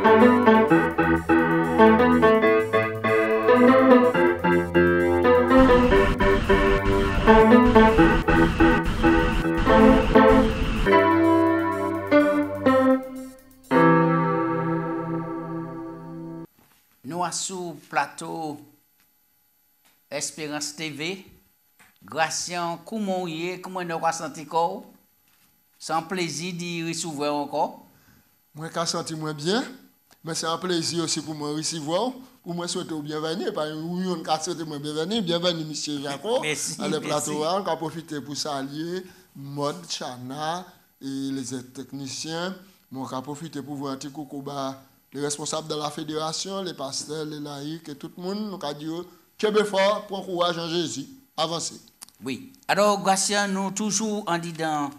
Nous sous plateau Espérance TV, Gracien, comment nous avons sans plaisir d'y recevoir encore. Moi, je senti moins bien, mais c'est un plaisir aussi pour moi recevoir. Pour moi, souhaiter bienvenue. Par exemple, on souhaiter bienvenue. Bienvenue, monsieur Jacob. Merci. À le plateau, on va profiter pour saluer Mode, Chana et les techniciens. On va profiter pour voir un petit coucou les responsables de la fédération, les pasteurs, les laïcs et tout le monde. Nous allons dire que fort, prends courage en Jésus. Avancez. Oui. Alors, Gracien, nous toujours en dit dans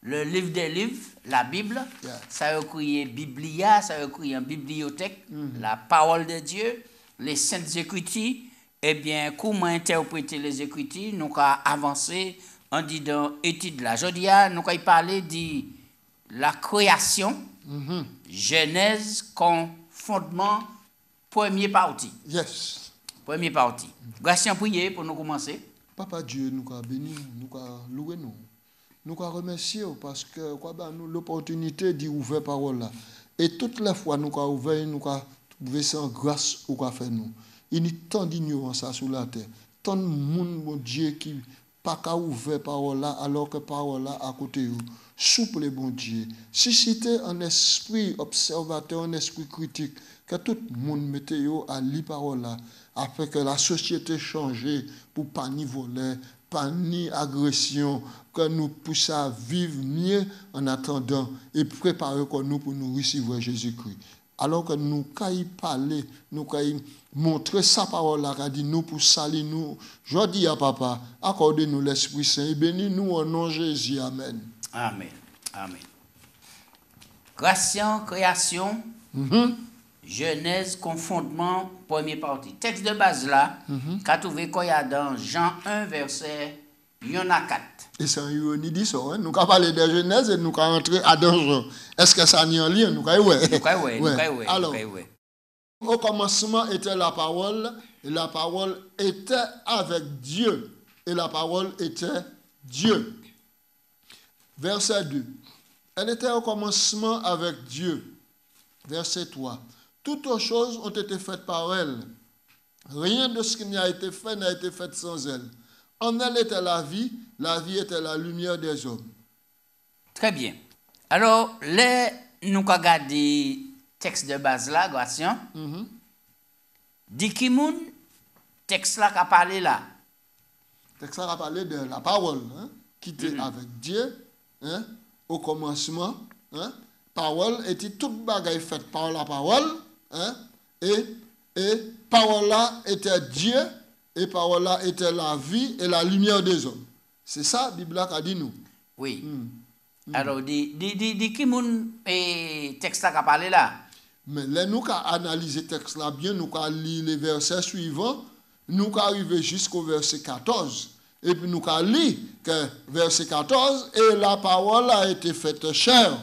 le livre des livres, la Bible, ça a écrit Biblia, ça a écrit en bibliothèque, la parole de Dieu, les saintes écritures. Eh bien, comment interpréter les écritures? Nous allons avancer en dit dans l'étude là. Je dis, nous allons parler de la création, Genèse, fondement, première partie. Yes. Première partie. Gracien, priez pour nous commencer. Papa Dieu, nous allons bénir, nous allons louer nous. Nous allons remercier parce que nous l'opportunité d'y ouvrir parole là. Et toutes les fois nous allons ouvrir, nous allons trouver sans grâce au qu'a fait nous. Il y a tant d'ignorance sur la terre, tant de monde, mon Dieu, qui pas qu'à ouvrir parole là alors que parole là à côté de vous. Souple, bon Dieu. Susciter un esprit observateur, un esprit critique, que tout le monde mette à lire parole là, afin que la société change pour pas ni voler, pas ni agression, que nous puissions à vivre mieux en attendant et préparer nous pour nous recevoir Jésus-Christ. Alors que nous caillons parler, nous caillons montrer sa parole là, qu'a dit nous pour salir nous. Je dis à papa, accordez-nous l'Esprit Saint et bénis-nous au nom de Jésus. Amen. Amen. Amen. Gracien, création, Genèse, confondement, première partie. Texte de base là, qu'a trouvé qu'il y a dans Jean 1, verset 1 à 4. Et c'est un ironie dit ça, hein? Nous allons parler de Genèse et nous allons rentrer à Jean. Est-ce que ça n'y a en lien? Nous allons oui. Alors, au commencement était la parole, et la parole était avec Dieu, et la parole était Dieu. Verset 2. Elle était au commencement avec Dieu. Verset 3. Toutes choses ont été faites par elle. Rien de ce qui n'a été fait n'a été fait sans elle. En elle était la vie était la lumière des hommes. Très bien. Alors, là, nous avons regardé le texte de base là, Gracien. Dit qui moun, texte là qu'a parlé là. Texte là a parlé de la parole, hein, qui était avec Dieu, hein, au commencement. Hein, parole était toute bagaille faite par la parole, hein, et parole là était Dieu, et parole là était la vie et la lumière des hommes. C'est ça, la Bible a dit nous. Oui. Alors, dit qui moun texte là qu'a parlé là. Mais là, nous avons analysé le texte là bien, nous avons lu les versets suivants, nous avons arrivé jusqu'au verset 14. Et puis nous avons lu que verset 14, et la parole a été faite chair.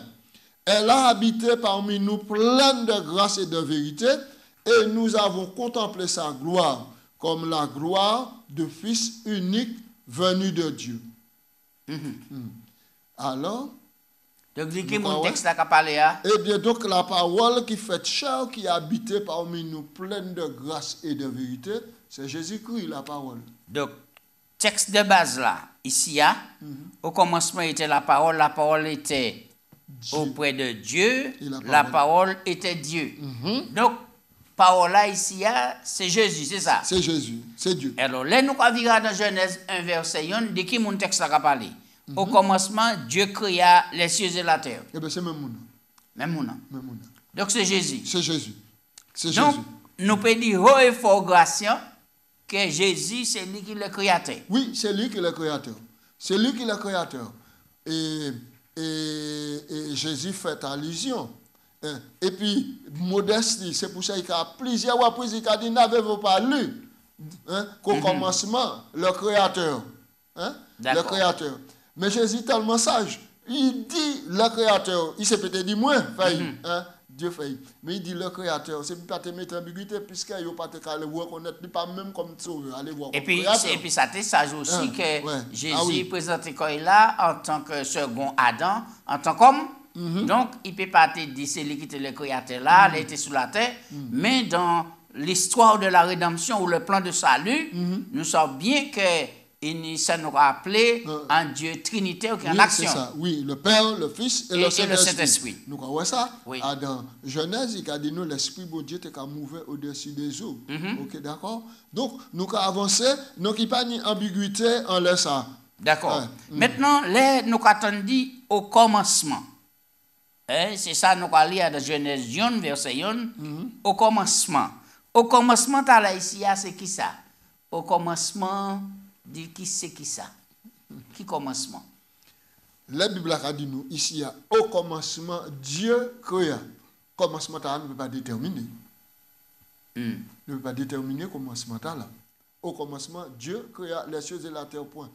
Elle a habité parmi nous pleine de grâce et de vérité, et nous avons contemplé sa gloire, comme la gloire de Fils unique venu de Dieu. Alors, donc, dit qui mon texte là qu'a parlé là? Eh bien, donc, la parole qui fait chair, qui habitait parmi nous, pleine de grâce et de vérité, c'est Jésus-Christ, la parole. Donc, texte de base là, ici, au commencement était la parole était Dieu. Auprès de Dieu, la parole était Dieu. Donc, parole là, ici, c'est Jésus, c'est ça? C'est Jésus, c'est Dieu. Alors, là, nous avons vu dans Genèse 1, verset 1, de qui mon texte là qu'a parlé? Au commencement, Dieu créa les cieux et la terre. Eh bien, c'est même Mouna. Même Mouna. Donc, c'est Jésus. C'est Jésus. C'est donc, Jésus. Nous pouvons dire haut et fort Gracien que Jésus, c'est lui qui est le créateur. Oui, c'est lui qui est le créateur. C'est lui qui est le créateur. Et Jésus fait allusion. Et puis, modestie, c'est pour ça qu'il y a plusieurs reprises, il a dit, n'avez-vous pas lu qu'au commencement, le créateur. Le créateur. Mais Jésus est tellement sage. Il dit le créateur, il s'est peut-être dit moins, Dieu fait. Mais il dit le créateur, c'est pas te mettre ambiguïté puisque il pas te aller reconnaître pas même comme sauveur, aller voir. Et puis ça te sage aussi que Jésus présenté là en tant que second Adam, en tant qu'homme. Donc, il peut pas te dire c'est lui qui était le créateur là, il était sous la terre, mais dans l'histoire de la rédemption ou le plan de salut, nous savons bien que ça nous rappelle un Dieu trinitaire qui est en action. C'est ça, oui, le Père, le Fils et le Saint-Esprit. Nous avons ça. Oui. Dans Genèse, il a dit nous, l'Esprit de Dieu est mouvant au-dessus des eaux. Ok, d'accord? Donc, nous avons avancé, donc il n'y a pas d'ambiguïté en laissant. D'accord. Maintenant, nous avons dit au commencement. C'est ça, nous avons lire dans Genèse 1, verset 1. Au commencement. Au commencement, tu as là ici, c'est qui ça? Au commencement, dit qui c'est qui ça? Qui commencement? La Bible a dit nous, ici, au commencement, Dieu créa. Commencement, tu ne peut pas déterminer. Ne peut pas déterminer commencement là. Au commencement, Dieu créa les choses et la terre, point.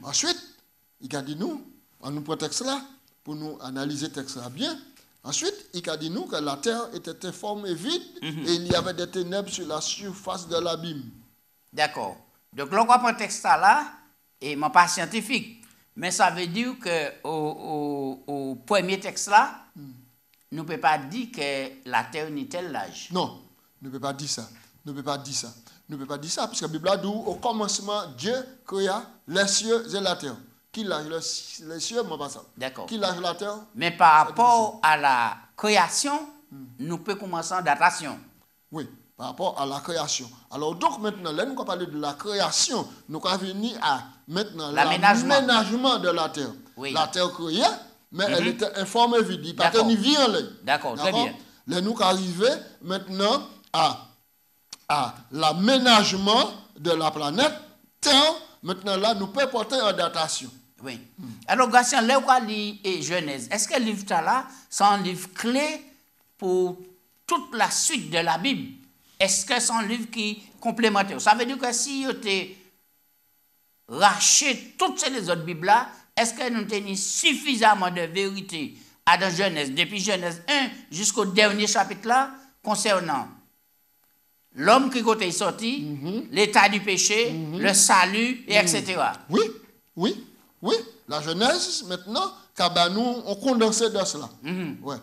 Ensuite, il a dit nous, on nous prend texte là, pour nous analyser le texte là bien. Ensuite, il a dit nous que la terre était informe et vide et il y avait des ténèbres sur la surface de l'abîme. D'accord. Donc, l'on prend le texte là, et mon pas scientifique, mais ça veut dire que au premier texte là, nous ne pouvons pas dire que la terre n'est tel l'âge. Non, ne peut pas dire ça. Ne peut pas dire ça. Ne peut pas dire ça, parce que la Bible a dit au commencement, Dieu créa les cieux et la terre. Qui lâche les cieux, moi pas ça. D'accord. Qui lâche la terre? Mais par rapport à la création, nous pouvons commencer en datation. Oui, par rapport à la création. Alors donc maintenant, là nous allons parler de la création. Nous allons venir à maintenant l'aménagement de la terre. Oui. La terre créée, mais elle était informe et vide. Il n'y a pas de vie en l'air. D'accord, très bien. Là nous allons arriver maintenant à l'aménagement de la planète Terre. Maintenant là, nous pouvons porter en datation. Oui. Alors, Gatien, là où on lit Genèse, est-ce que le livre là, c'est un livre clé pour toute la suite de la Bible? Est-ce que c'est un livre qui est complémentaire? Ça veut dire que si vous avez racheté toutes ces autres Bibles là, est-ce que nous tenons suffisamment de vérité à dans Genèse, depuis Genèse 1 jusqu'au dernier chapitre là, concernant l'homme qui est sorti, l'état du péché, le salut, et etc. Oui. La Genèse, maintenant, nous, on condensé de cela. Ouais.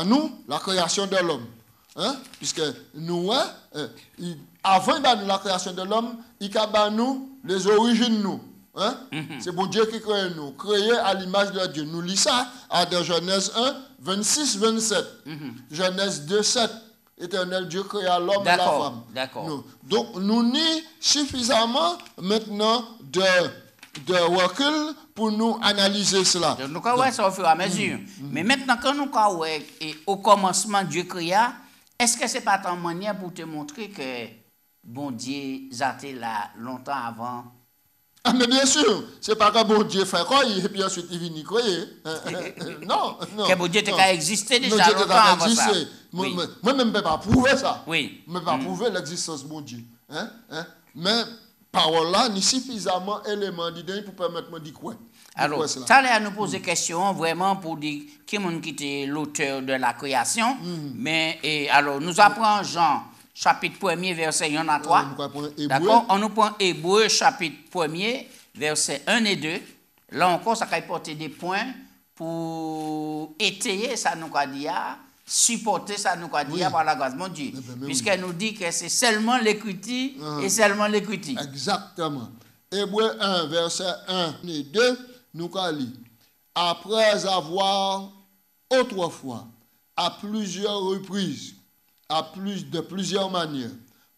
Nous, la création de l'homme. Hein? Puisque nous, avant la création de l'homme, il nous les origines nous. Hein? C'est bon Dieu qui crée nous, créé à l'image de Dieu. Nous lisons ça dans Genèse 1, 26, 27. Genèse 2, 7. Éternel Dieu créa l'homme et la femme. D'accord. Donc, nous n'y suffisamment maintenant de recul pour nous analyser cela. Donc, nous avons ça au fur et à mesure. Mais maintenant, quand nous avons au commencement Dieu créa, est-ce que ce n'est pas ta manière pour te montrer que bon Dieu a été là longtemps avant? Ah, mais bien sûr, c'est pas que bon Dieu fait quoi, et puis ensuite il vient créer. Non. Que bon Dieu a existé déjà longtemps avant ça. Moi-même, je ne peux pas prouver ça. Oui. Je ne peux pas prouver l'existence de bon Dieu. Mais parole là, n'est suffisamment élément d'idée pour permettre de dire quoi. Alors, ça allait à nous poser question vraiment pour dire qui était l'auteur de la création. Mais alors, nous apprenons Jean, chapitre 1er, verset 1 à 3. D'accord? On nous prend Hébreu, chapitre 1er, verset 1 et 2. Là encore, ça va porter des points pour étayer ça nous a dit, supporter ça nous a dit par la grâce de Dieu. Puisqu'elle nous dit que c'est seulement l'écriture et seulement l'écriture. Exactement. Hébreu 1, verset 1 et 2, nous a dit, après avoir autrefois, à plusieurs reprises, de plusieurs manières,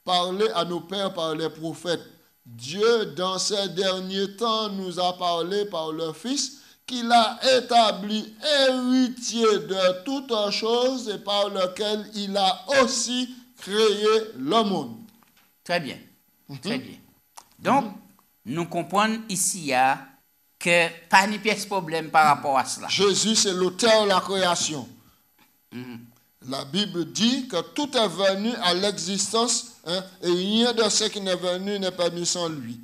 parlé à nos pères par les prophètes, Dieu, dans ces derniers temps, nous a parlé par le Fils, qu'il a établi héritier de toutes choses et par lequel il a aussi créé le monde. Très bien. Très bien. Donc, nous comprenons ici que pas de pièce problème par rapport à cela. Jésus, c'est l'auteur de la création. La Bible dit que tout est venu à l'existence et rien de ce qui n'est venu n'est venu sans lui.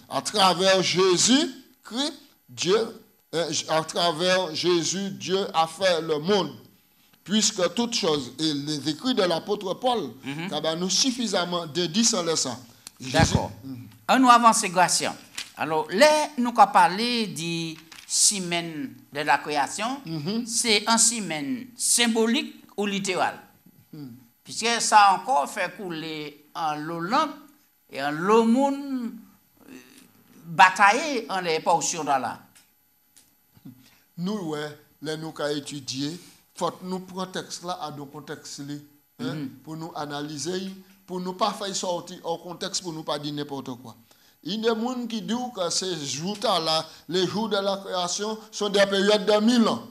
À travers Jésus-Christ, à travers Jésus, Dieu a fait le monde. puisque toute chose, et les écrits de l'apôtre Paul, nous suffisamment dédiés sans ça. D'accord. On nous avance, Gratien. Alors, là, nous avons parlé du semaine de la création. C'est un semaine symbolique ou littéral. Puisque ça encore fait couler en l'eau lente et en l'eau monde batailler en les portions là. Nous, ouais, les nous avons étudié, faut nous prendre texte là à nos contextes pour nous analyser, pour nous pas faire sortir au contexte, pour nous pas dire n'importe quoi. Il y a des gens qui disent que ces jours-là, les jours de la création, sont des périodes de 1000 ans.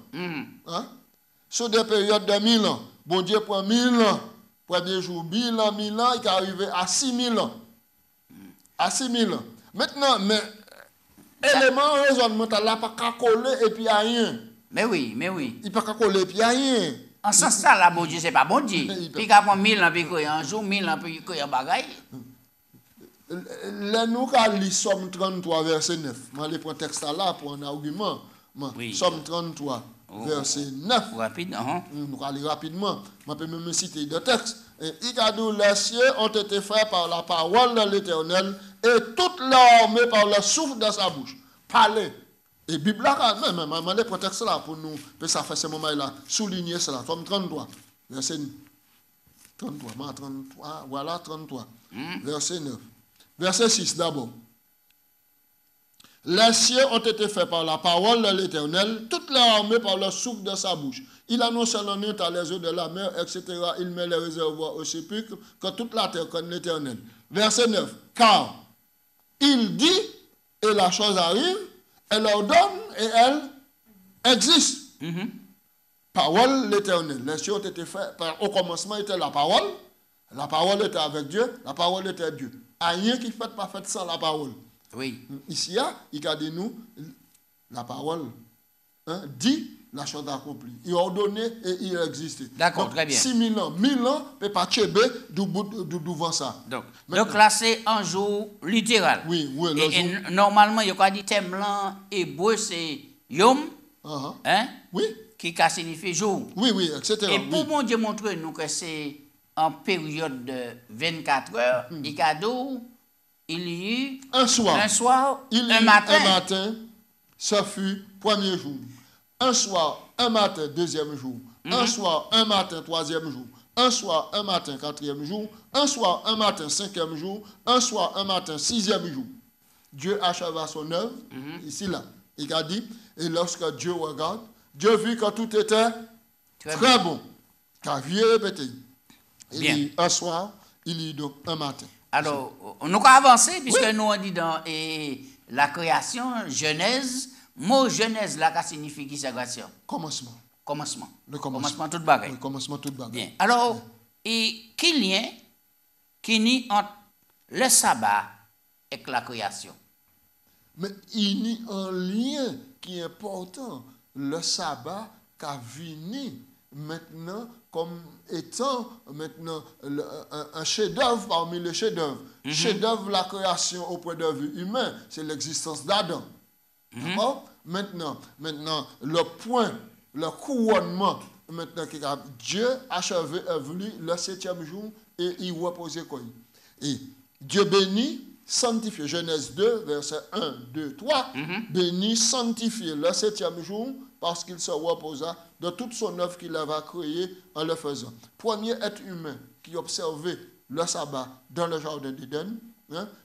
Sont des périodes de 1000 ans. Bon Dieu prend 1000 ans. Premier jour, 1000 ans, il est arrivé à 6000 ans. À 6000 ans. Maintenant, mais élément raisonnemental là, pas qu'à coller et puis à rien. Mais oui. Il ne peut pas coller et puis à rien. En ce sens là, bon Dieu, c'est pas bon Dieu. Puis qu'à prendre 1000 ans, puis qu'il y a un jour, 1000 ans, puis qu'il y a un bagaille. Là, nous avons lu Somme 33, verset 9. Je vais prendre texte là pour un argument. Oui. Somme 33, verset 9. Rapidement. Nous allons aller rapidement. Je peux même citer deux textes. Il a dit, les cieux ont été faits par la parole de l'Éternel et toute l'armée par le souffle de sa bouche. Parler. Et Bible là, même, je vais prendre texte là pour nous, ça fait ce moment-là, souligner cela. Somme 33, verset 33. 33, voilà 33, verset 9. Verset 6 d'abord. Les cieux ont été faits par la parole de l'Éternel, toute l'armée par le souffle de sa bouche. Il annonce la nuit à les eaux de la mer, etc. Il met les réservoirs au sépulcre, que toute la terre connaît l'Éternel. Verset 9. Car il dit, et la chose arrive, elle ordonne et elle existe. Parole de l'Éternel. Les cieux ont été faits, au commencement était la parole était avec Dieu, la parole était Dieu. Rien qui fait pas fait sans la parole. Oui. Ici, il a dit nous, la parole dit la chose accomplie. Il a ordonné et il a existé. D'accord, très bien. 6000 ans, 1000 ans, ne peut pas tchéber devant ça. Donc là, c'est un jour littéral. Oui, et normalement, il y a dit thème là, hébreu, c'est Yom, oui. Qui signifie jour. Oui, etc. Et pour mon Dieu montrer nous que c'est en période de 24 heures, il y a eu un soir, un matin, ça fut premier jour. Un soir, un matin, deuxième jour. Un soir, un matin, troisième jour. Un soir, un matin, quatrième jour. Un soir, un matin, cinquième jour. Un soir, un matin, sixième jour. Dieu acheva son œuvre, ici là. Il a dit, et lorsque Dieu regarde, Dieu vit que tout était très bon. Car Dieu répété. Il y a un soir, il y a donc un matin. Alors, nous avons avancé, puisque nous avons dit dans la création, Genèse, mot Genèse là, ça signifie qui c'est création? Commencement. Le commencement tout bagaille. Le commencement tout bagaille. Bien. Alors, et quel lien qui nie entre le sabbat et la création? Mais il y a un lien qui est important. Le sabbat qui a venu maintenant comme étant maintenant un chef-d'œuvre parmi les chefs-d'œuvre. Chef-d'œuvre, la création au point de vue humain, c'est l'existence d'Adam. D'accord? Maintenant, le point, le couronnement, maintenant que Dieu a achevé le 7e jour et il reposait quoi? Et Dieu bénit, sanctifié. Genèse 2, verset 1, 2, 3. Bénit, sanctifié le 7e jour parce qu'il se reposa de toute son œuvre qu'il avait créée en le faisant. Premier être humain qui observait le sabbat dans le jardin d'Éden,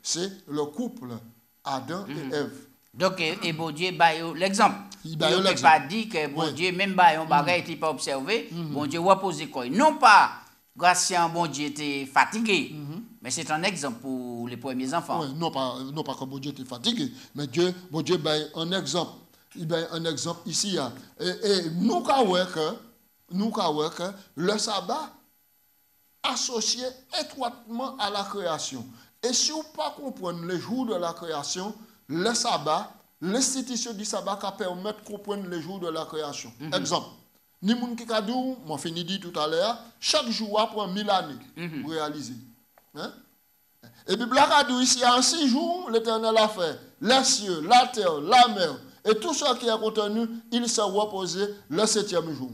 c'est le couple Adam et Ève. Donc, et bon Dieu, l'exemple. Il ne peut pas dire que bon Dieu, même un bagage, il peut observer, bon Dieu reposait quoi. Non pas, grâce à bon Dieu était fatigué, mais c'est un exemple pour les premiers enfants. Oui, non pas que bon Dieu était fatigué, mais bon Dieu un exemple. Il y a un exemple ici. Et nous avons que le sabbat associé étroitement à la création. Et si vous ne comprenez pas les jours de la création, le sabbat, l'institution du sabbat qui permet de comprendre les jours de la création. Exemple, ni moun qui a dit, moi fini dit tout à l'heure, chaque jour prend 1000 années pour réaliser. Et puis, Bible a dit ici, en 6 jours, l'Éternel a fait les cieux, la terre, la mer, et tout ce qui est contenu, il s'est reposé le 7e jour.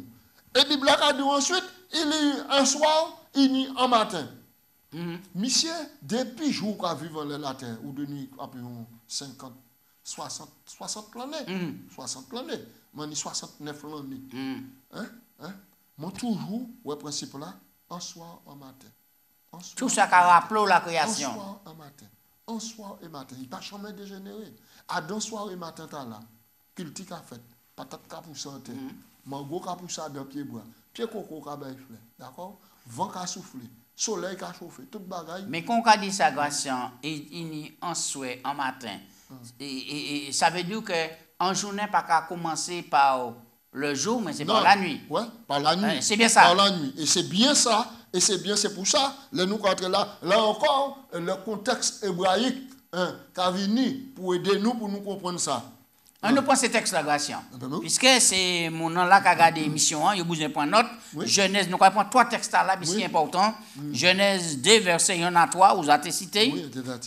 Et Bible a dit ensuite, il y a eu un soir, il y a eu un matin. Monsieur, depuis jour qu'on vit dans la terre, ou de nuit, environ 50, 60 l'année. 60 l'année. Moi, 69 l'année. Moi, toujours, le principe là, un soir, un matin. Tout ça qui rappelle la création. Un soir, un matin. Un soir et matin. Il n'a pas jamais dégénéré. À deux soirs et matin, tu as là. Culti qu'a fait. Patate qu'a poussé en terre. Mango qu'a poussé dans pied bois. Pied coco qu'a baillé. D'accord? Vent qu'a soufflé. Soleil qu'a chauffé. Toute bagaille. Mais quand on dit ça, Gratian, il y a un souhait, un matin. Et ça veut dire qu'en journée, pas qu'à commencer par le jour, mais c'est par la nuit. Oui, par la nuit. C'est bien ça. Par la nuit. Et c'est bien ça. Et c'est pour ça, nous là encore, le contexte hébraïque qui a venu pour aider nous, pour nous comprendre ça. On nous prend ce texte-là, Gratian. Puisque c'est mon nom là qui a gardé l'émission, il y a besoin de prendre note. Genèse, nous allons prendre trois textes là, mais c'est important. Genèse 2, verset 1 à 3, vous avez cité.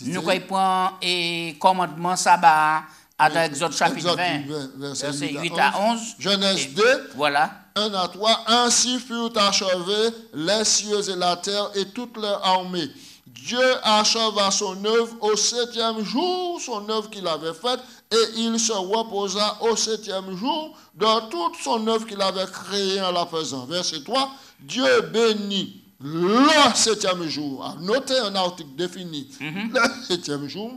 Nous allons prendre et commandement sabbat à Exode chapitre 20, verset 8 à 11. Genèse 2. Voilà. 1 à 3, ainsi furent achevés les cieux et la terre et toute leur armée. Dieu acheva son œuvre au 7e jour, son œuvre qu'il avait faite, et il se reposa au 7e jour dans toute son œuvre qu'il avait créée en la faisant. Verset 3, Dieu bénit le 7e jour. Notez un article défini. Le 7e jour,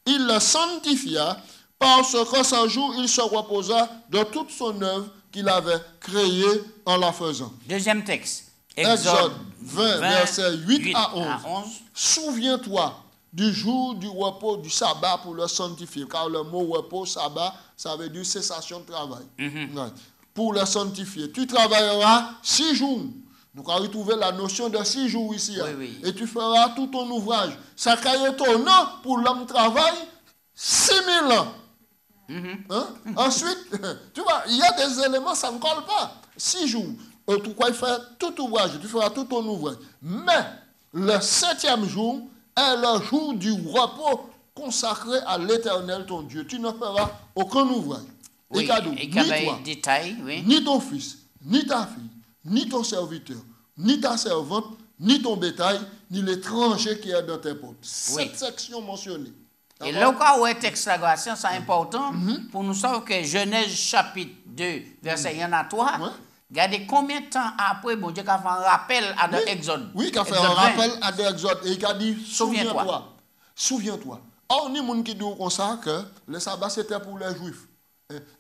il le sanctifia parce que ce jour, il se reposa de toute son œuvre qu'il avait créée en la faisant. Deuxième texte. Exode 20, versets 8 à 11. Souviens-toi du jour du repos du sabbat pour le sanctifier. Car le mot repos, sabbat, ça veut dire cessation de travail. Pour le sanctifier. Tu travailleras 6 jours. Nous avons retrouvé la notion de 6 jours ici. Et tu feras tout ton ouvrage. Ça caille ton nom pour l'homme travail 6000 ans. Ensuite, tu vois, il y a des éléments, ça ne colle pas. 6 jours. Tu vas faire tout ouvrage, tu feras tout ton ouvrage. Mais le 7e jour est le jour du repos consacré à l'Éternel ton Dieu. Tu ne feras aucun ouvrage. Oui, ni toi, détail, ni ton fils, ni ta fille, ni ton serviteur, ni ta servante, ni ton bétail, ni l'étranger qui est dans tes portes. Cette section mentionnée. Et là où est texte la grâce, c'est important pour nous savoir que Genèse chapitre 2, verset 1 à 3, regardez combien de temps après, bon Dieu, a fait un rappel à l'Exode. Oui, qui a fait un rappel à l'Exode. Et il a dit, souviens-toi. Souviens-toi. Or, il y a des gens qui disent comme ça que le sabbat, c'était pour les Juifs.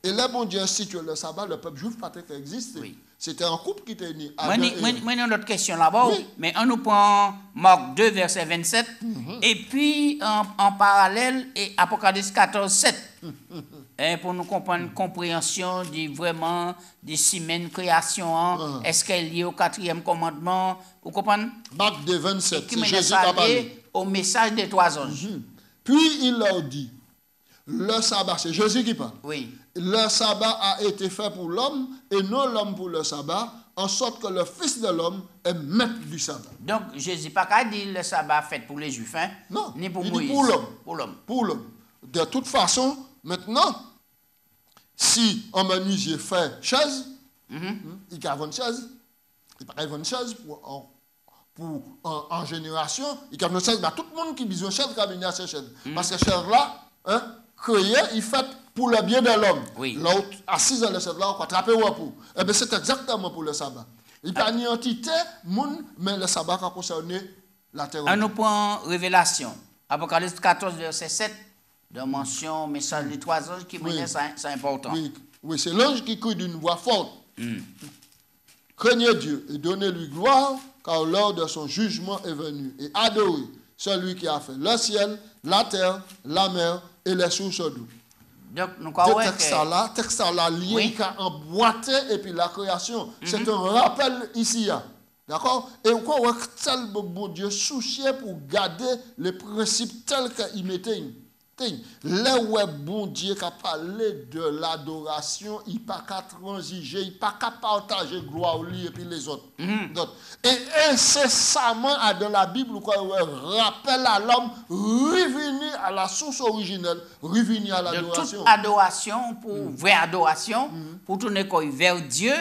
Et là, bon Dieu institue le sabbat, le peuple juif pas existé. C'était un couple qui était né. Moi, j'ai une autre question là-bas, mais on nous prend Marc 2, verset 27, et puis en parallèle, et Apocalypse 14, 7. Pour nous comprendre une compréhension vraiment des semaines création, est-ce qu'elle est liée au 4e commandement, vous comprenez? Marc 2, 27, c'est Jésus qui a parlé. Au message des 3 anges. Puis il leur dit, le sabbat, c'est Jésus qui parle. Oui. Le sabbat a été fait pour l'homme et non l'homme pour le sabbat, en sorte que le Fils de l'homme est maître du sabbat. Donc Jésus n'a pas dit le sabbat fait pour les Juifs, hein? Non, ni pour il Moïse. Dit pour l'homme. Pour l'homme. Pour l'homme. De toute façon, maintenant, si un menuisier fait chaise, il a une chaise. Il n'a pas une chaise en génération. Il a une chaise. Tout le monde qui a besoin de chaise, il a besoin de cette chaise. Parce que cette chaise-là, créée, il fait pour le bien de l'homme. L'autre, assise dans le chaise là, on va attraper au repos. Eh bien, c'est exactement pour le sabbat. Il n'y a pas une entité, mais le sabbat a concerné la terre. On nous prend Révélation. Apocalypse 14, verset 7. De mention, message des 3 anges qui menaient, c'est important. Oui, c'est l'ange qui crie d'une voix forte. Craignez Dieu et donnez-lui gloire, car l'heure de son jugement est venue. Et adorez celui qui a fait le ciel, la terre, la mer et les sources d'eau. Donc, nous croyons que texte là lié qui a emboîté et puis la création. C'est un rappel ici. D'accord? Et on croit que tel bon Dieu soucié pour garder les principes tels qu'il mettait. Là où bon Dieu qui a parlé de l'adoration, il n'a pas qu'à transiger, il n'a pas qu'à partager gloire lui et puis les autres. Et incessamment dans la Bible, on rappelle à l'homme, revenir à la source originelle, revenir à l'adoration. Toute adoration, pour vraie adoration, pour tourner vers Dieu,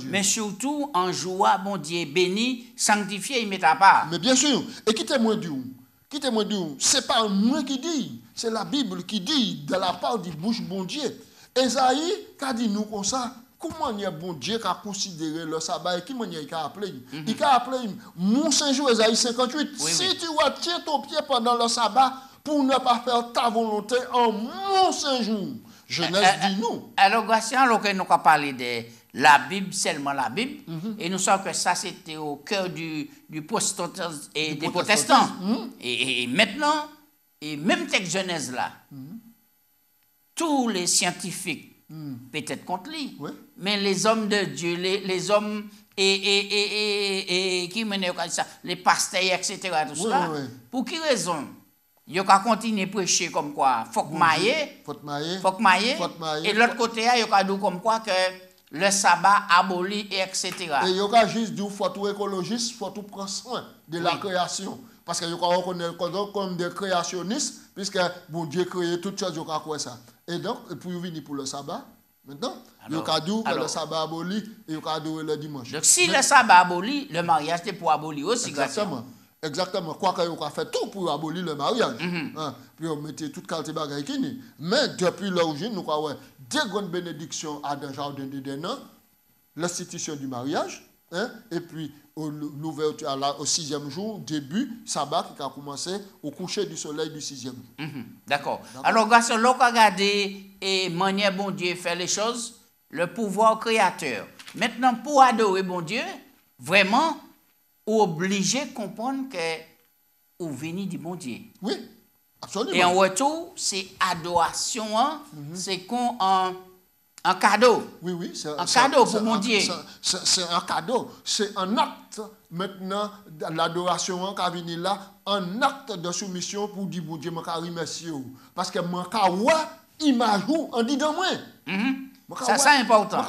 mais surtout en joie, bon Dieu béni, sanctifié, il met à part. Mais bien sûr, et qui témoigne du c'est pas moi qui dis, c'est la Bible qui dit de la part du bouche bon Dieu. Esaïe a dit nous comme ça, comment il y a bon Dieu qui a considéré le sabbat et qui il a appelé. Il a appelé mon Saint-Jour, Esaïe 58. Si tu retiens ton pied pendant le sabbat pour ne pas faire ta volonté en mon Saint-Jour. Genèse dit nous. Alors, Gratien, alors que nous avons parlé de la Bible, seulement la Bible, et nous savons que ça c'était au cœur du protestantisme et des protestants. Et maintenant, et même texte Genèse là, tous les scientifiques, peut-être contre lui, mais les hommes de Dieu, les hommes qui menent ça, les pasteurs, etc., tout ça, pour quelle raison? Il a continué à prêcher comme quoi, faut que mailler, et l'autre côté, il a dit comme quoi que le sabbat aboli, etc. Et il y a juste dit qu'il faut tout écologiste, il faut tout prendre soin de la création. Parce qu'il y a comme des créationnistes, puisque bon Dieu créé toutes choses, il y a ça. Et donc, pour venir pour le sabbat, maintenant, il y a dit que le sabbat aboli et il y a dit le dimanche. Donc, si le sabbat aboli, le mariage c'est pour abolir aussi. Exactement. Quoi qu'on a fait tout pour abolir le mariage. Puis on mettait toute qualité de bagaille qui n'est. Mais depuis l'origine, nous avons deux grandes bénédictions à dans le jardin d'Éden, l'institution du mariage, et puis l'ouverture au 6e jour, début, sabbat qui a commencé au coucher du soleil du 6e jour. D'accord. Alors, grâce à l'on regarder et manière bon Dieu faire les choses, le pouvoir créateur. Maintenant, pour adorer bon Dieu, vraiment, obligé de comprendre que vous venez du bon Dieu. Oui, absolument. Et en retour, c'est adoration, c'est un cadeau. Oui, c'est un cadeau pour mon Dieu. C'est un cadeau, c'est un acte maintenant, l'adoration qui vient là, un acte de soumission pour dire bon Dieu, je remercie. Parce que moi, je image en disant moi. Ça, c'est important.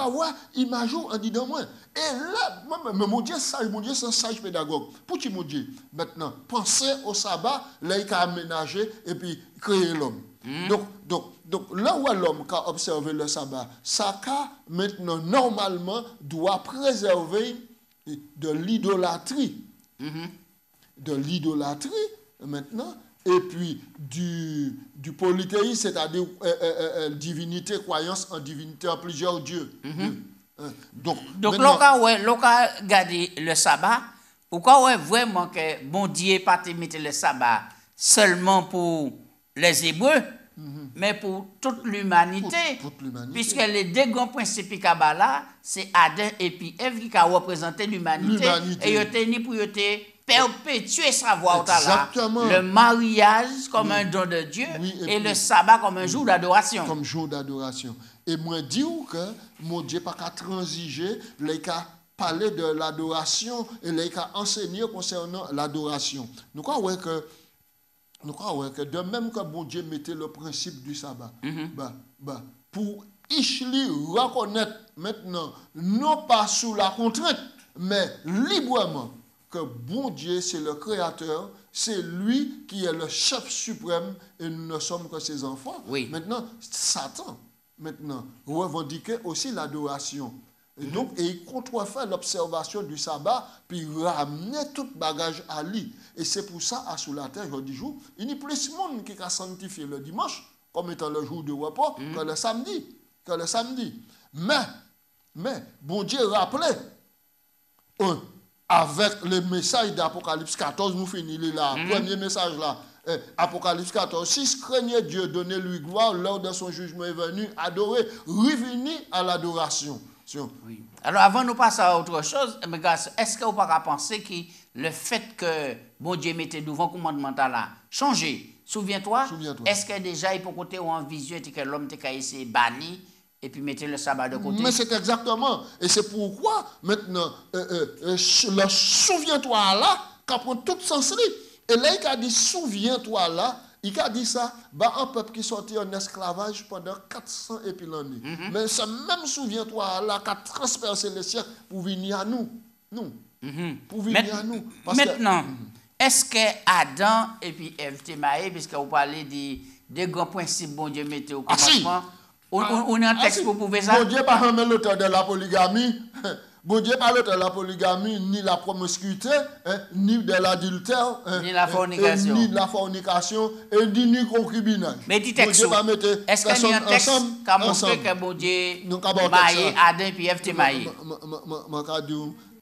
Il m'a joué en disant moi. Et là, mon Dieu, c'est un sage pédagogue. Pour qui mon Dieu? Maintenant, pensez au sabbat, là, il a aménagé et puis créer l'homme. Donc, là où l'homme a observé le sabbat, ça maintenant, normalement, doit préserver de l'idolâtrie. De l'idolâtrie, maintenant. Et puis du polythéisme, c'est-à-dire divinité, croyance en divinité, en plusieurs dieux. Donc l'on garder le sabbat, pourquoi vraiment que bon Dieu pas te mettre le sabbat seulement pour les Hébreux, mais pour toute l'humanité, puisque les deux grands principes qui là, c'est Adam et puis Ève qui ont représenté l'humanité, et ils ont ni pour perpétuer savoir le mariage comme un don de Dieu et le sabbat comme un jour d'adoration. Comme jour d'adoration. Et moi, dis que mon Dieu n'a pas transiger, il a parlé de l'adoration et il a enseigné concernant l'adoration. Nous croyons que de même que mon Dieu mettait le principe du sabbat, pour Ishli reconnaître maintenant, non pas sous la contrainte, mais librement, que bon Dieu, c'est le Créateur, c'est lui qui est le chef suprême et nous ne sommes que ses enfants. Maintenant, Satan, revendiquait aussi l'adoration. Et donc, il contrefait l'observation du sabbat, puis ramenait tout bagage à lui. Et c'est pour ça, à sous la terre, je dis jour, il y a plus de monde qui a sanctifié le dimanche, comme étant le jour de repos, que le samedi. Mais, bon Dieu rappelait, avec le message d'Apocalypse 14, nous finissons là. Premier message là. Apocalypse 14. Si craignait Dieu, donnez-lui gloire, l'heure de son jugement est venu, adorer, revenir à l'adoration. Oui. Alors avant de passer à autre chose, est-ce que vous ne pensez que le fait que bon Dieu mettait devant le commandement là, changé? Souviens-toi. Est-ce que déjà il peut côté ou en vision que l'homme t'a essayé banni et puis mettez le sabbat de côté? Mais c'est exactement. Et c'est pourquoi maintenant, le souviens-toi là, qu'après tout sens. Et là, il a dit souviens-toi là, Il a dit ça, bah, un peuple qui sortit en esclavage pendant 400 et puis l'année. Mais ça même, souviens-toi, là, qui a transpercé les siècles pour venir à nous. Pour venir à nous. Maintenant, est-ce que Adam et puis Ève étaient mariés, puisque vous parlez des grands principes bon Dieu mettait au commencement? On a un texte pour prouver ça? Bon Dieu pas remet l'auteur de la polygamie. Bon Dieu pas l'auteur de la polygamie, ni la promiscuité, ni de l'adultère, ni la fornication. Ni de la fornication, et ni concubinage. Mais dit texte, est-ce qu'il y a un texte qui a montré que bon Dieu marié Adam et puis Ève étaient mariés?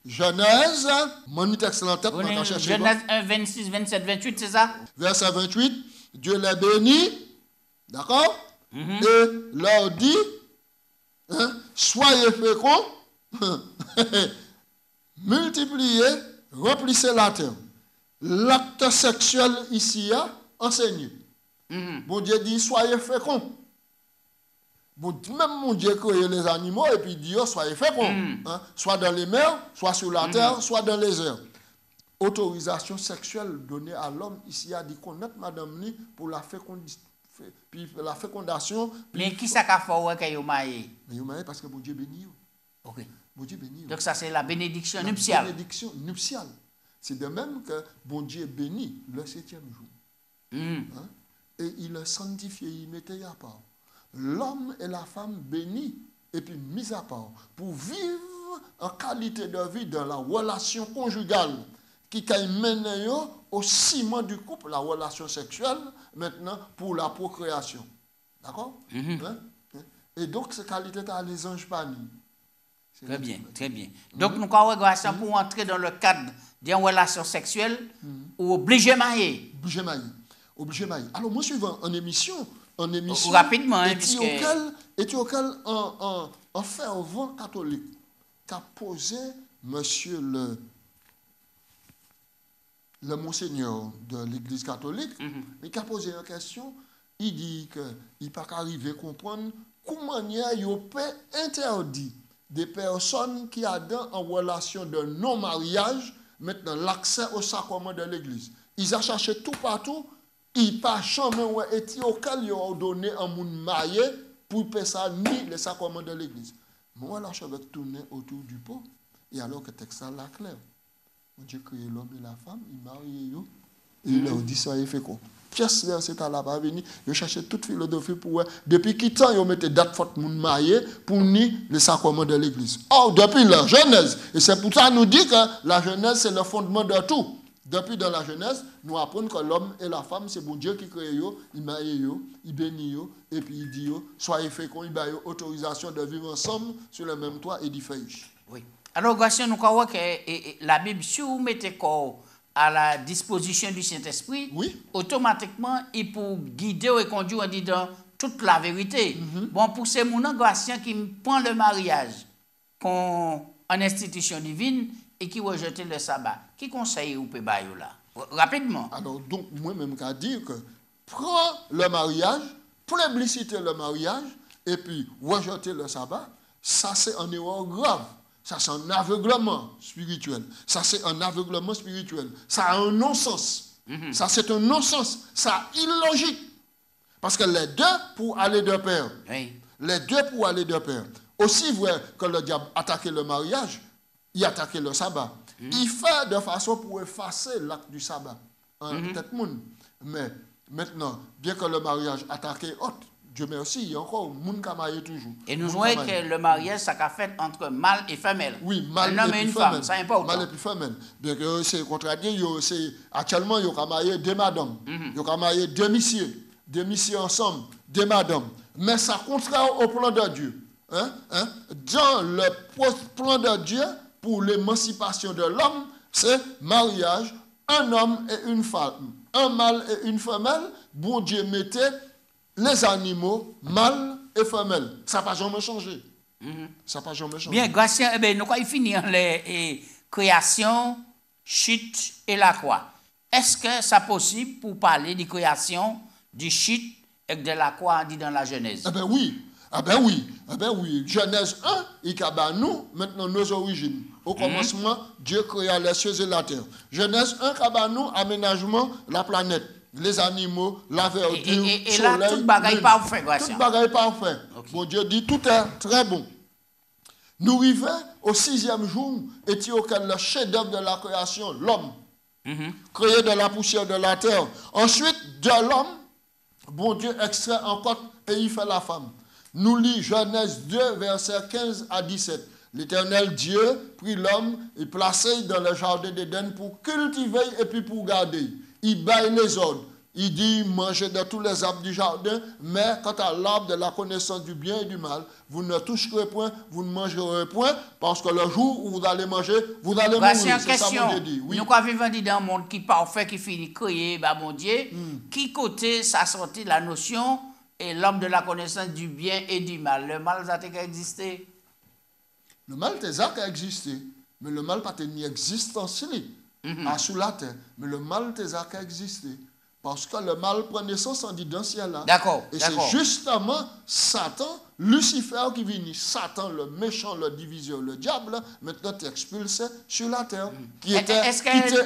Genèse, mon texte en tête, Genèse 1, 26, 27, 28, c'est ça? Verset 28, Dieu les bénit, d'accord? Et leur dit, soyez féconds, multipliez, remplissez la terre. L'acte sexuel ici a enseigné. Bon Dieu dit, soyez féconds. Bon, même mon Dieu créé les animaux et puis dit, soyez féconds. Soit dans les mers, soit sur la terre, soit dans les airs. Autorisation sexuelle donnée à l'homme ici a dit connaître madame ni pour la fécondation. Mais qui ça qu'a fait que vous marié? Mais vous marié parce que bon Dieu bénit. OK. Bon Dieu bénit. Donc ça c'est la bénédiction nuptiale. Bénédiction nuptiale. C'est de même que bon Dieu bénit le 7e jour. Et il a sanctifié, il mettait à part. L'homme et la femme bénis et puis mis à part pour vivre en qualité de vie dans la relation conjugale qui mène au ciment du couple, la relation sexuelle, maintenant pour la procréation. D'accord? Et donc, cette qualité-là, les anges panis. Très bien, très bien. Donc, nous avons regardé ça pour entrer dans le cadre d'une relation sexuelle ou obligé marié. Obligé marié. Alors, moi, suivant en émission rapidement, et auquel un fervent catholique qui a posé monsieur le monseigneur de l'église catholique, il a posé une question, il dit qu'il n'a pas arrivé à comprendre comment il peut interdire des personnes qui ont en relation de non-mariage maintenant l'accès au sacrement de l'église. Ils ont cherché tout partout. Il n'y a pas jamais été auquel ils ont donné un monde marié pour payer ça, ni le sacrement de l'église. Moi, l'archevêque tournait autour du pot, et alors que le texte là clair. Dieu créé l'homme et la femme, il marie eux, et il leur dit ça, il fait quoi? Pièce là, c'est à la pas venir, ils cherchaient toute philosophie pour eux. Depuis qui temps, ils mettaient date forte monde marié pour ni le sacrement de l'église. Or, depuis la Genèse, et c'est pour ça qu'on nous dit que la Genèse, c'est le fondement de tout. Depuis dans la Genèse, nous apprenons que l'homme et la femme, c'est bon Dieu qui crée eux, il marie eux, il bénit eux, et puis il dit soyez féconds, il donne autorisation de vivre ensemble sur le même toit et d'y faire. Oui. Alors, Gratien, nous croyons que la Bible, si vous mettez corps à la disposition du Saint-Esprit, automatiquement, il peut guider et conduire dans toute la vérité. Bon, pour ces mounans, Gratien qui prend le mariage en institution divine, et qui rejette le sabbat. Qui conseille ou peut bailler là? Rapidement. Alors, donc, moi-même, je dire que prends le mariage, plébisciter le mariage, et puis rejeter le sabbat, ça c'est un erreur grave. Ça c'est un aveuglement spirituel. Ça c'est un aveuglement spirituel. Ça a un non-sens. Ça c'est un non-sens. Ça illogique. Parce que les deux pour aller de pair. Oui. Les deux pour aller de pair. Aussi vrai que le diable attaquait le mariage, il attaquait le sabbat. Il fait de façon pour effacer l'acte du sabbat. Peut-être monde. Mais maintenant, bien que le mariage attaqué autre, Dieu merci, il y a encore monde qui a marié toujours. Et nous voyons que le mariage, ça a fait entre mâle et femelle. Oui, mâle et une femme, ça importe. Mâle et puis femelle. Bien que c'est contradit, actuellement, il y a marié deux madames. Il y a marié deux messieurs ensemble, deux madames. Mais ça contraire au plan de Dieu. Dans le plan de Dieu, pour l'émancipation de l'homme, c'est mariage, un homme et une femme. Un mâle et une femelle, bon Dieu mettait les animaux, mâles et femelles. Ça n'a pas jamais changé. Ça n'a pas jamais changé. Bien, Gratien, nous allons finir les créations, chute et la croix. Est-ce que c'est possible pour parler de création, du chute et de la croix dit dans la Genèse? Oui. Oui. Genèse 1, il a nous, maintenant nos origines. Au commencement, Dieu créa les cieux et la terre. Genèse 1, il a nous, aménagement, la planète. les animaux, la verdure, et là, tout bagaille parfait, tout bagaille parfait. Okay. Bon Dieu dit, tout est très bon. Nous arrivons au 6e jour, et auquel le chef-d'œuvre de la création, l'homme, créé de la poussière de la terre. Ensuite, de l'homme, bon Dieu extrait encore et il fait la femme. Nous lisons Genèse 2, versets 15 à 17. L'Éternel Dieu prit l'homme et placé dans le jardin d'Éden pour cultiver et puis pour garder. Il baille les ordres. Il dit, mangez de tous les arbres du jardin, mais quant à l'arbre de la connaissance du bien et du mal, vous ne toucherez point, vous ne mangerez point, parce que le jour où vous allez manger, vous allez mourir. C'est ça mon Dieu dit. Oui. Nous vivons dans un monde qui est parfait, qui finit créé, bah mon Dieu, qui côté ça sortit la notion et l'homme de la connaissance du bien et du mal. Le mal, ça a existé. Le mal, ça a existé, mais le mal pas ni existence sous la terre, mais le mal, ça a existé. Parce que le mal prend naissance en dit dans ce ciel-là. D'accord. Et c'est justement Satan, Lucifer qui vient, Satan, le méchant, le diviseur, le diable, maintenant tu expulsé sur la terre, qui était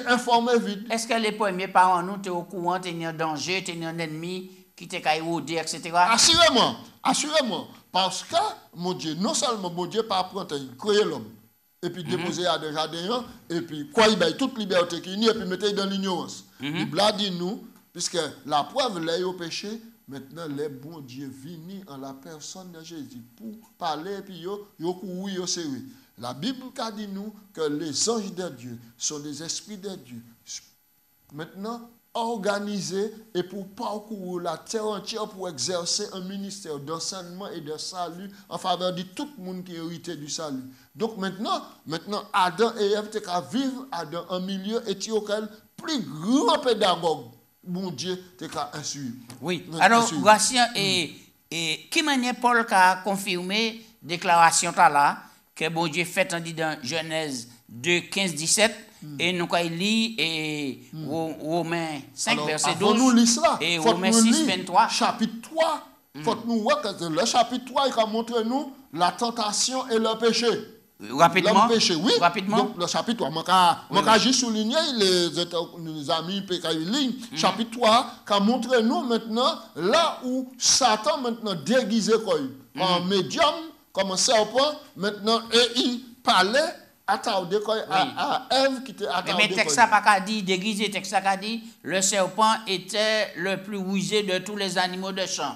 informé vide. Est-ce que les premiers parents, nous, tu es au courant, tu es en danger, tu es un ennemi, qui t'est caïrodé, etc. Assurément, assurément. Parce que, mon Dieu, non seulement mon Dieu pas apprendre à créer l'homme, et puis déposer à des jardins, et puis quoi il baille toute liberté qui est, et puis mettre dans l'ignorance. Il a dit nous, puisque la preuve l'est au péché, maintenant les bons dieux viennent en la personne de Jésus pour parler, et puis yo couru, yo serré. La Bible a dit nous que les anges de Dieu sont des esprits de Dieu. Maintenant, organisés et pour parcourir la terre entière pour exercer un ministère d'enseignement et de salut en faveur de tout le monde qui est hérité du salut. Donc maintenant Adam et Ève vivent dans un milieu et auquel plus grand pédagogue, mon Dieu, t'es qu'à insuire. Oui. Alors, Gatien, et qui manière Paul a confirmé déclaration là que bon Dieu fait en dit dans Genèse 2, 15, 17. Et nous avons lu Romains 5, verset 12 et Romains 6, 23. Chapitre 3, faut nous voir que le chapitre 3 il a montré nous la tentation et le péché. Rapidement. Le péché, oui. Rapidement. Donc, le chapitre 3, je juste souligner les amis qui chapitre 3 qui a montré nous maintenant là où Satan maintenant déguisé comme un médium, comme un serpent, maintenant, et il parlait. Attardé à Ève qui était attardée. Mais texte n'a pas dit, déguisé, texte a dit, le serpent était le plus rusé de tous les animaux de champ.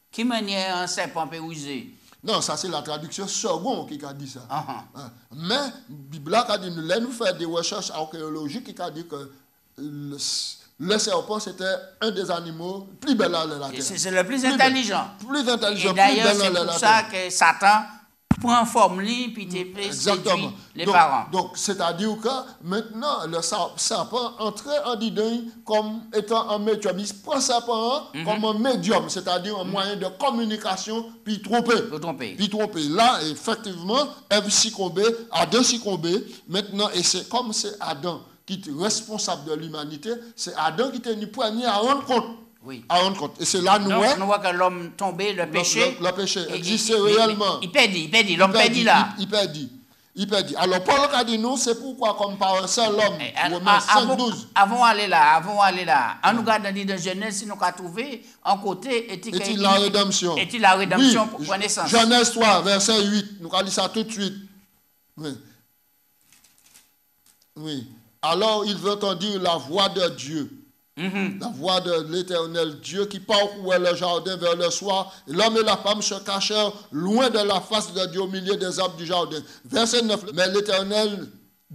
Qui manière un serpent peut ruser? Non, ça c'est la traduction seconde qui a dit ça. Mais la Bible a dit, nous faisons des recherches archéologiques qui a dit que le serpent c'était un des animaux plus belles à la terre. C'est le plus intelligent. Plus intelligent, et d'ailleurs, c'est pour ça que Satan prend forme puis séduit les parents. Donc, c'est-à-dire que maintenant, le serpent entrait en dedans comme étant un médium. Il prend serpent comme un médium, c'est-à-dire un moyen de communication, puis tromper. Puis tromper. Là, effectivement, Ève succombé, Adam succombé. Maintenant, et c'est comme c'est Adam qui est responsable de l'humanité, c'est Adam qui était premier à rendre compte. Oui. À rendre compte. Et c'est là nous voyons que l'homme tombé, le péché. Le péché existait réellement. Il perdit, l'homme perdit là. Il perdit. Alors Paul a dit nous, c'est pourquoi comme par un seul homme, Romains 5, 12. Avant d'aller là. En nous regardant dans Genèse, si nous avons trouvé un côté est-il la rédemption. Est-il la rédemption pour connaissance. Genèse 3, verset 8. Nous allons lire ça tout de suite. Oui. Alors ils entendirent la voix de Dieu. La voix de l'Éternel Dieu qui parcourait le jardin vers le soir. L'homme et la femme se cachèrent loin de la face de Dieu au milieu des arbres du jardin. Verset 9. Mais l'Éternel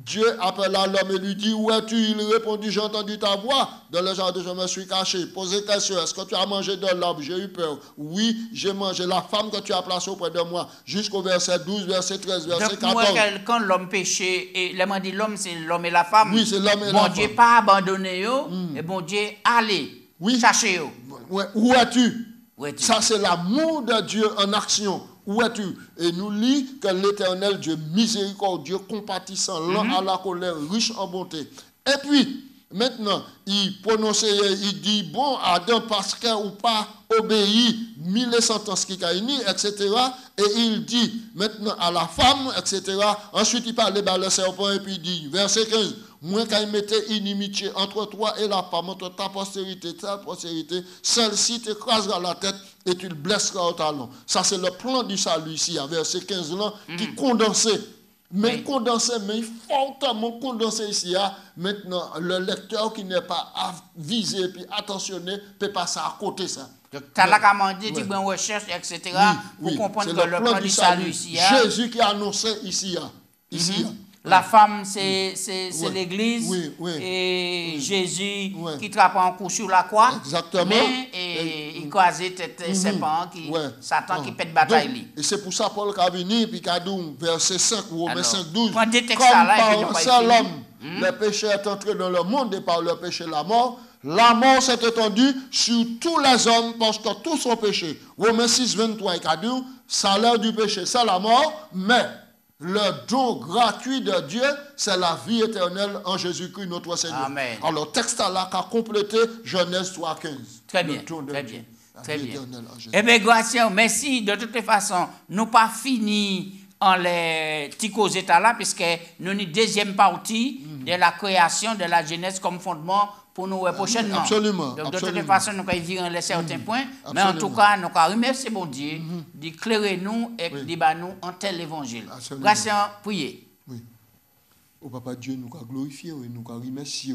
Dieu appela l'homme et lui dit, où es-tu? Il répondit, j'ai entendu ta voix. Dans le jardin, je me suis caché. Posez question, est-ce que tu as mangé de l'arbre? J'ai eu peur. Oui, j'ai mangé la femme que tu as placée auprès de moi. Jusqu'au verset 12, verset 13, verset 14. Donc, quand l'homme péché, et dit l'homme, c'est l'homme et la femme. Oui, c'est l'homme et la femme. Bon Dieu pas abandonné, et bon Dieu allez chercher. Où es-tu? Ça, c'est l'amour de Dieu en action. Où es-tu? Et nous lit que l'Éternel Dieu miséricordieux, compatissant, lent à la colère, riche en bonté. Et puis, maintenant, il prononçait, il dit, bon, Adam, parce qu'il ou pas obéi, mille sentences qui caïni, etc. Et il dit, maintenant, à la femme, etc. Ensuite, il parle de le serpent et puis il dit, verset 15, moi quand il mettait inimitié entre toi et la femme, entre ta postérité, celle-ci t'écrasera la tête et tu le blesseras au talon. Ça, c'est le plan du salut ici, verset 15 là, qui condensait. Mais condensé, mais fortement condensé ici. Maintenant, le lecteur qui n'est pas avisé et attentionné peut passer à côté ça. Donc, tu as la commande, tu prends recherche, etc. pour comprendre que le plan du salut ici. Jésus qui a annoncé ici. La femme, c'est l'église. Et Jésus qui trappe en coup sur la croix. Exactement. Mais il croisait tête serpent, Satan qui pète bataille. Et c'est pour ça Paul qui a venu, puis qui a dit, verset 5 ou Romains 5, 12. Comme par un seul homme, le péché est entré dans le monde et par le péché la mort s'est étendue sur tous les hommes parce que tous sont péchés. Romains 6, 23 et 4, salaire du péché, c'est la mort, mais le don gratuit de Dieu, c'est la vie éternelle en Jésus-Christ, notre Seigneur. Amen. Alors, le texte là qui a complété Genèse 3, 15. Très bien, très bien. Très bien. Eh bien, Gratien, merci. De toute façon, nous pas fini en les petits états là, puisque nous avons une deuxième partie de la création de la Genèse comme fondement pour nous prochainement. Absolument. Donc, de toute façon, nous allons vivre les certains points. Mais en tout cas, nous allons remercier bon Dieu d'éclairer nous et de nous en tel évangile. Grâce à prier. Oui. Au Papa Dieu, nous allons glorifier et nous allons remercier.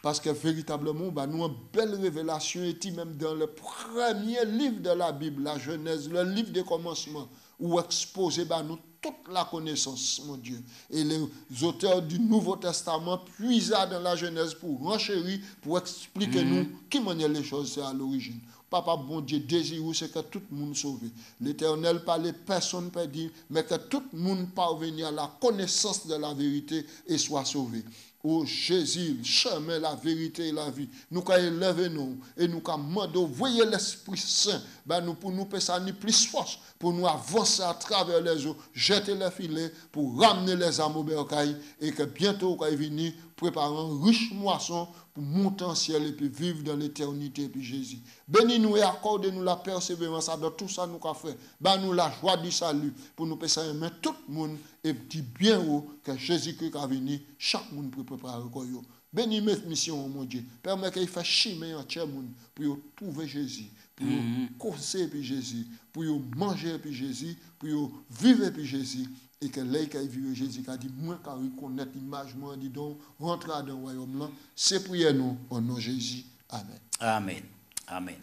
Parce que véritablement, nous avons une belle révélation, et même dans le premier livre de la Bible, la Genèse, le livre des commencements, où exposé nous toute la connaissance, mon Dieu. Et les auteurs du Nouveau Testament puisa dans la Genèse pour renchérir, pour expliquer nous qui maniait les choses c'est à l'origine. Papa, bon Dieu, désire, c'est que tout le monde sauve. L'Éternel parlait, personne ne peut dire, mais que tout le monde parvienne à la connaissance de la vérité et soit sauvé. Oh Jésus, le chemin, la vérité et la vie. Nous avons élevé nous et nous avons demandé, voyez l'Esprit Saint, pour nous passer plus force, pour nous avancer à travers les eaux, jeter les filets, pour ramener les âmes au bercail et que bientôt, quand il venir, préparer une riche moisson pour monter en ciel et puis vivre dans l'éternité et puis Jésus. Bénis-nous et accordez-nous la persévérance dans tout ça nous avons fait. Nous la joie du salut pour nous passer aimer tout le monde et dit bien haut que Jésus-Christ a venu, chaque monde peut préparer le corps. Bénis mes missions, mon Dieu. Permets qu'il fasse chimer entier monde pour trouver Jésus, pour causer puis Jésus, pour manger puis Jésus, pour vivre puis Jésus. Et que l'œil qui a vu Jésus qui a dit, moi qui reconnaître l'image, moi dit donc, rentre dans le royaume là, c'est prier nous au nom de Jésus. Amen. Amen. Amen.